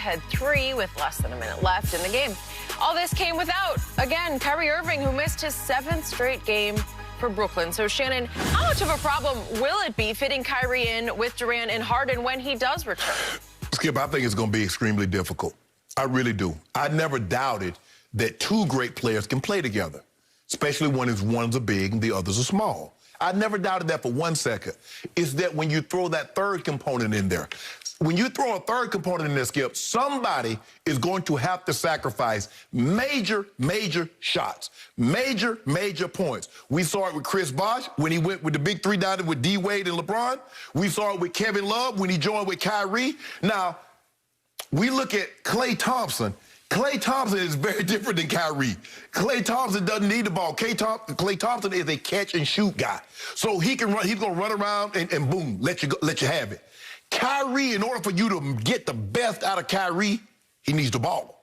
ahead 3 with less than a minute left in the game. All this came without, again, Kyrie Irving, who missed his 7th straight game for Brooklyn. So, Shannon, how much of a problem will it be fitting Kyrie in with Durant and Harden when he does return? Skip, I think it's going to be extremely difficult. I really do. I never doubted that 2 great players can play together, especially when one's a big and the other's a small. I never doubted that for 1 second. It's that when you throw that third component in there, when you throw a third component in there, Skip, somebody is going to have to sacrifice major shots, major points. We saw it with Chris Bosh when he went with the big 3 down with D. Wade and LeBron. We saw it with Kevin Love when he joined with Kyrie. Now, we look at Klay Thompson. Klay Thompson is very different than Kyrie. Klay Thompson doesn't need the ball. Klay Thompson is a catch-and-shoot guy. So he can run. He's going to run around and boom, let you have it. Kyrie, in order for you to get the best out of Kyrie, he needs the ball.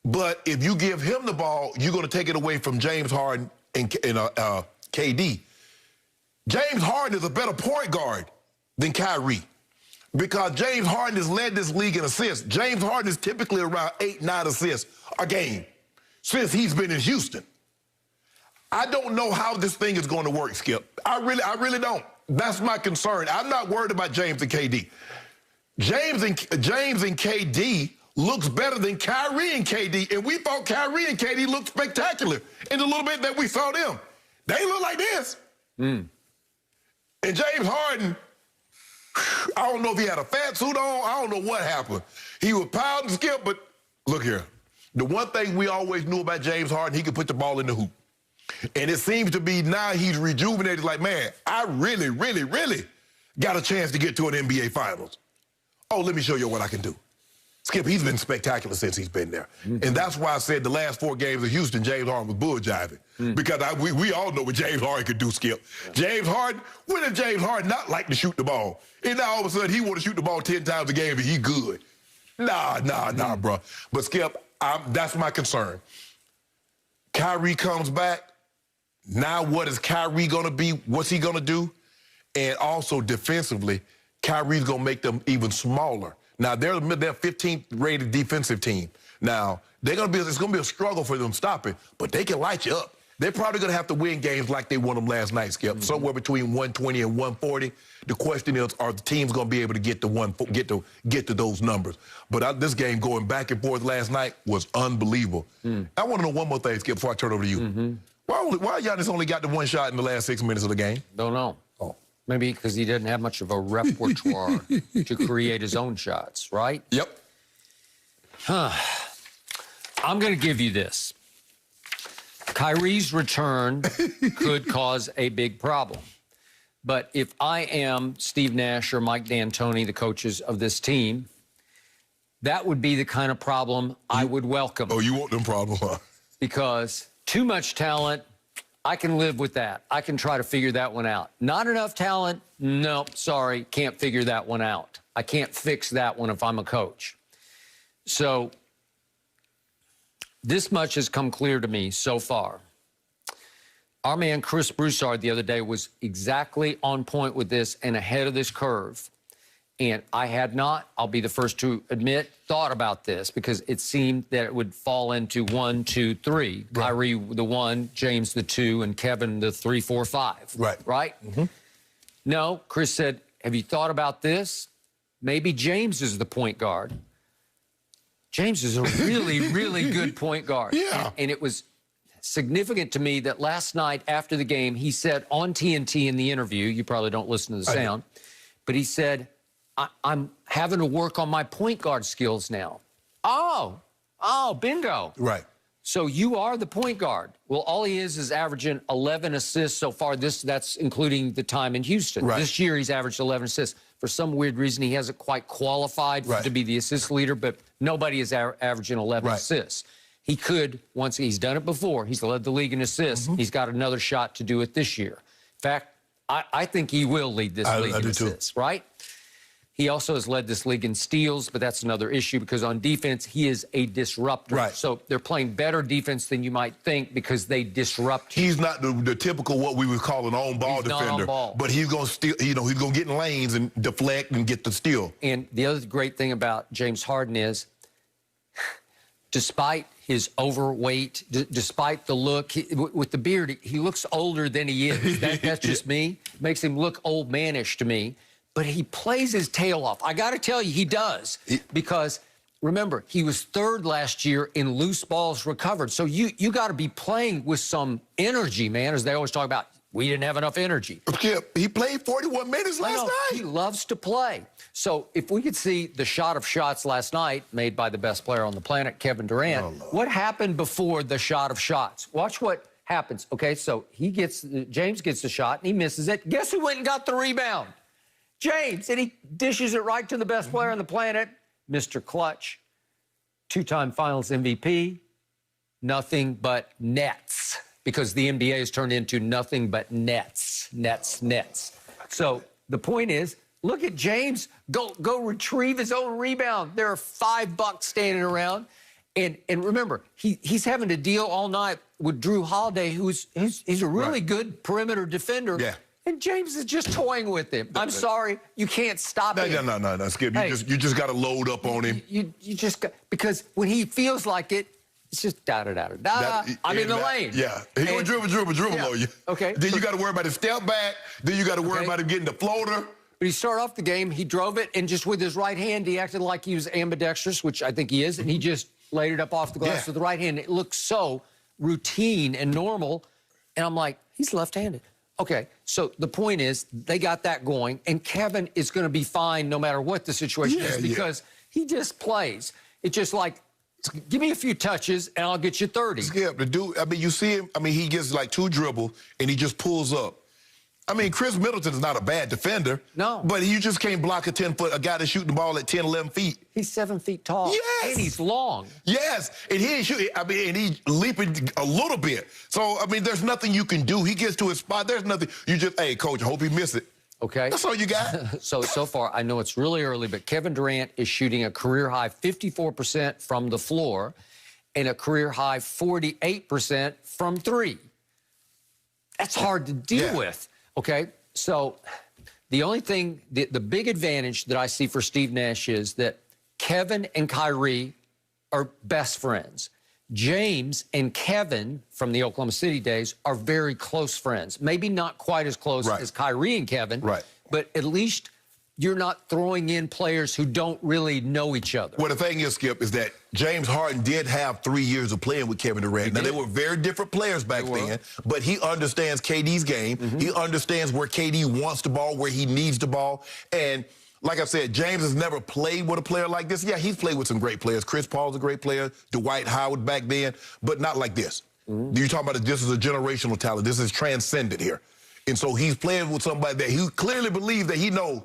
But if you give him the ball, you're going to take it away from James Harden and KD. James Harden is a better point guard than Kyrie because James Harden has led this league in assists. James Harden is typically around 8-9 assists a game since he's been in Houston. I don't know how this thing is going to work, Skip. I really don't. That's my concern. I'm not worried about James and KD. James and KD looks better than Kyrie and KD, and we thought Kyrie and KD looked spectacular in the little bit that we saw them. They look like this. And James Harden, I don't know if he had a fat suit on. I don't know what happened. He was pounding, Skip, but look here. The one thing we always knew about James Harden, he could put the ball in the hoop. And it seems to be now he's rejuvenated like, man, I really got a chance to get to an NBA Finals. Oh, let me show you what I can do. Skip, he's been spectacular since he's been there. And that's why I said the last 4 games of Houston, James Harden was bull jiving. Because we all know what James Harden could do, Skip. James Harden, when did James Harden not like to shoot the ball? And now all of a sudden he want to shoot the ball 10 times a game and he good. Nah, bro. But Skip, that's my concern. Kyrie comes back. Now what is Kyrie going to be? What's he going to do? And also defensively, Kyrie's going to make them even smaller. Now, they're 15th rated defensive team. Now, it's going to be a struggle for them to stop it, but they can light you up. They're probably going to have to win games like they won them last night, Skip, somewhere between 120 and 140. The question is, are the teams going to be able to get to those numbers? But this game going back and forth last night was unbelievable. I want to know one more thing, Skip, before I turn it over to you. Why Giannis only got the 1 shot in the last 6 minutes of the game? Don't know. Oh. Maybe because he didn't have much of a repertoire to create his own shots, right? Yep. I'm going to give you this. Kyrie's return could cause a big problem. But if I am Steve Nash or Mike D'Antoni, the coaches of this team, that would be the kind of problem I would welcome. Oh, you want them problems, huh? Because too much talent, I can live with that. I can try to figure that one out. Not enough talent, nope, sorry, can't figure that one out. I can't fix that one if I'm a coach. So this much has come clear to me so far. Our man Chris Broussard the other day was exactly on point with this and ahead of this curve. And I had not, I'll be the first to admit, thought about this because it seemed that it would fall into 1, 2, 3. Right. Kyrie the 1, James the 2, and Kevin the 3, 4, 5. Right? No, Chris said, have you thought about this? Maybe James is the point guard. James is a really good point guard. Yeah. And it was significant to me that last night after the game, he said on TNT in the interview, you probably don't listen to the sound, but he said, I'm having to work on my point guard skills now. Oh, bingo. Right. So you are the point guard. Well, all he is averaging 11 assists so far. That's including the time in Houston. Right. This year he's averaged 11 assists. For some weird reason, he hasn't quite qualified to be the assist leader, but nobody is averaging 11 assists. He could, once he's done it before, he's led the league in assists. He's got another shot to do it this year. In fact, I think he will lead this league in assists, right? He also has led this league in steals, but that's another issue because on defense, he is a disruptor. Right. So they're playing better defense than you might think because they disrupt. He's not the typical what we would call an on-ball defender. Not on ball. But he's going to steal, he's going to get in lanes and deflect and get the steal. And the other great thing about James Harden is, despite his overweight, despite the look, with the beard, he looks older than he is. That's just me. Makes him look old manish to me. But he plays his tail off. I got to tell you, he does. Because, remember, he was third last year in loose balls recovered. So you got to be playing with some energy, man, as they always talk about. We didn't have enough energy. He played 41 minutes last night. He loves to play. So if we could see the shot of shots last night made by the best player on the planet, Kevin Durant, what happened before the shot of shots? Watch what happens. Okay, so James gets the shot, and he misses it. Guess who went and got the rebound? James, and he dishes it right to the best player on the planet, Mr. Clutch, two-time Finals MVP, nothing but nets, because the NBA has turned into nothing but nets. So the point is, look at James go retrieve his own rebound. There are $5 standing around, and remember, he's having to deal all night with Drew Holiday, he's a really good perimeter defender. Yeah. And James is just toying with him. I'm sorry, you can't stop him. No, Skip. Hey, you just got to load up on him. You just got, because when he feels like it, it's just da-da-da-da-da. I'm in the lane. Yeah. He's going to dribble on you. Okay. Then you got to worry about his step back. Then you got to worry about him getting the floater. But he started off the game, he drove it, and just with his right hand, he acted like he was ambidextrous, which I think he is, and he just laid it up off the glass with the right hand. It looked so routine and normal, and I'm like, he's left-handed. Okay, so the point is, they got that going, and Kevin is going to be fine no matter what the situation is because he just plays. It's just like, give me a few touches, and I'll get you 30. Skip, the dude, I mean, you see him, I mean, he gets like 2 dribbles, and he just pulls up. I mean, Chris Middleton is not a bad defender. No. But you just can't block a a guy that's shooting the ball at 10, 11 feet. He's 7 feet tall. Yes. And he's long. Yes. And he ain't shooting, I mean, and he's leaping a little bit. So, I mean, there's nothing you can do. He gets to his spot. There's nothing. You just, hey, coach, I hope he misses it. Okay. That's all you got. So far, I know it's really early, but Kevin Durant is shooting a career-high 54% from the floor and a career-high 48% from 3. That's hard to deal with, okay? So the only thing, the big advantage that I see for Steve Nash is that Kevin and Kyrie are best friends. James and Kevin from the Oklahoma City days are very close friends. Maybe not quite as close as Kyrie and Kevin, but at least you're not throwing in players who don't really know each other. Well, the thing is, Skip, is that James Harden did have 3 years of playing with Kevin Durant. Now, they were very different players back then, but he understands KD's game. He understands where KD wants the ball, where he needs the ball. And like I said, James has never played with a player like this. Yeah, he's played with some great players. Chris Paul's a great player, Dwight Howard back then, but not like this. You're talking about this is a generational talent. This is transcendent here. And so he's playing with somebody that he clearly believes that he knows,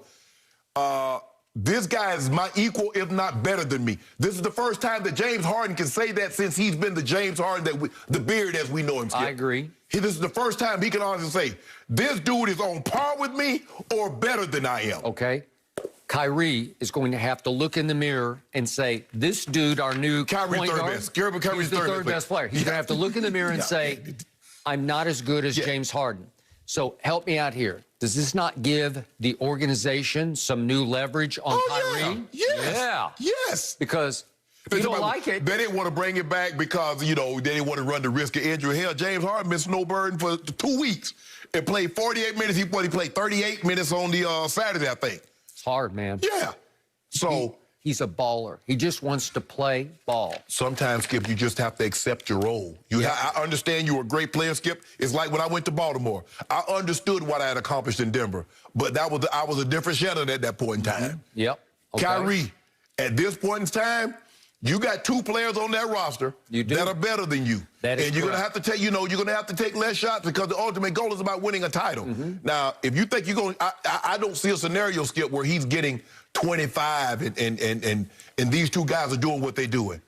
this guy is my equal, if not better than me. This is the first time that James Harden can say that since he's been the James Harden, the beard as we know him, Skip. I agree. This is the first time he can honestly say, this dude is on par with me or better than I am. Okay. Kyrie is going to have to look in the mirror and say, this dude, our new point guard, he's the third best player. He's going to have to look in the mirror and say, I'm not as good as James Harden. So help me out here. Does this not give the organization some new leverage on Kyrie? Yes. Because if you don't like it. They didn't want to bring it back because, you know, they didn't want to run the risk of injury. Hell, James Harden missed no burden for 2 weeks and played 48 minutes. He played 38 minutes on the Saturday, I think. It's hard, man. Yeah. So he's a baller. He just wants to play ball. Sometimes, Skip, you just have to accept your role. I understand you were a great player, Skip. It's like when I went to Baltimore. I understood what I had accomplished in Denver, but I was a different Shannon at that point in time. Yep. Okay. Kyrie, at this point in time, you got 2 players on that roster that are better than you. And you're going to have to take, you're going to have to take less shots because the ultimate goal is about winning a title. Now, if you think you're going, I don't see a scenario, Skip, where he's getting 25 and these 2 guys are doing what they're doing.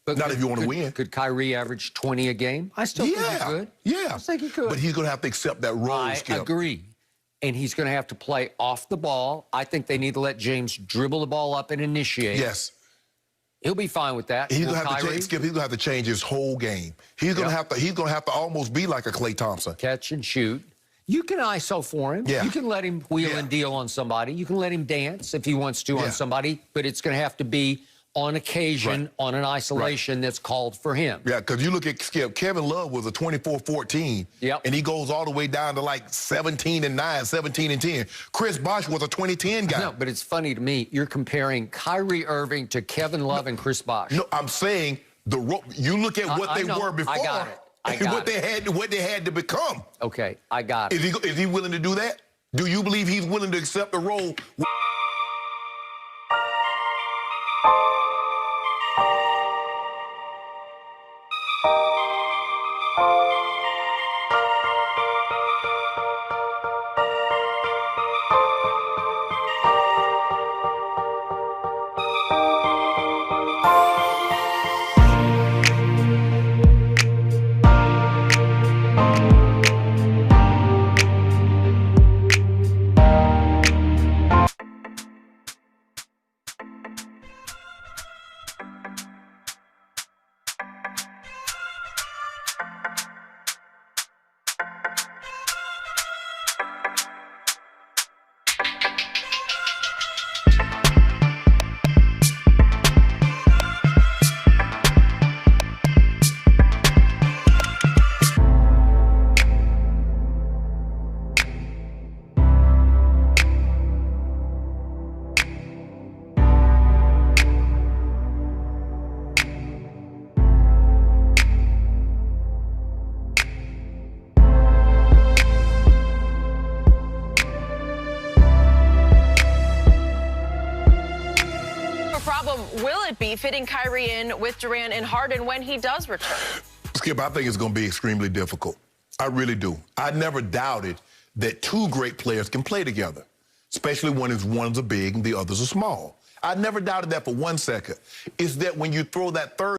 But not if you want to win. Could Kyrie average 20 a game? I still think he could. Yeah. I think he could. But he's going to have to accept that role, Skip. I agree. and he's going to have to play off the ball. I think they need to let James dribble the ball up and initiate. Yes. He'll be fine with that. He's gonna have to change, Skip. He's gonna have to change his whole game. He's gonna have to. He's gonna have to almost be like a Klay Thompson. Catch and shoot. You can ISO for him. Yeah. You can let him wheel and deal on somebody. You can let him dance if he wants to on somebody, but it's going to have to be on occasion, on an isolation that's called for him. Yeah, because you look at Skip, Kevin Love was a 24-14, and he goes all the way down to like 17-9, 17-10. Chris Bosh was a 2010 guy. No, but it's funny to me. You're comparing Kyrie Irving to Kevin Love and Chris Bosh. No, I'm saying you look at what they were before. I got it. And what they had to become. Okay, I got it. Is he willing to do that? Do you believe he's willing to accept the role? Will it be fitting Kyrie in with Durant and Harden when he does return? Skip, I think it's going to be extremely difficult. I really do. I never doubted that two great players can play together, especially when one's a big and the other's a small. I never doubted that for 1 second. It's that when you throw that third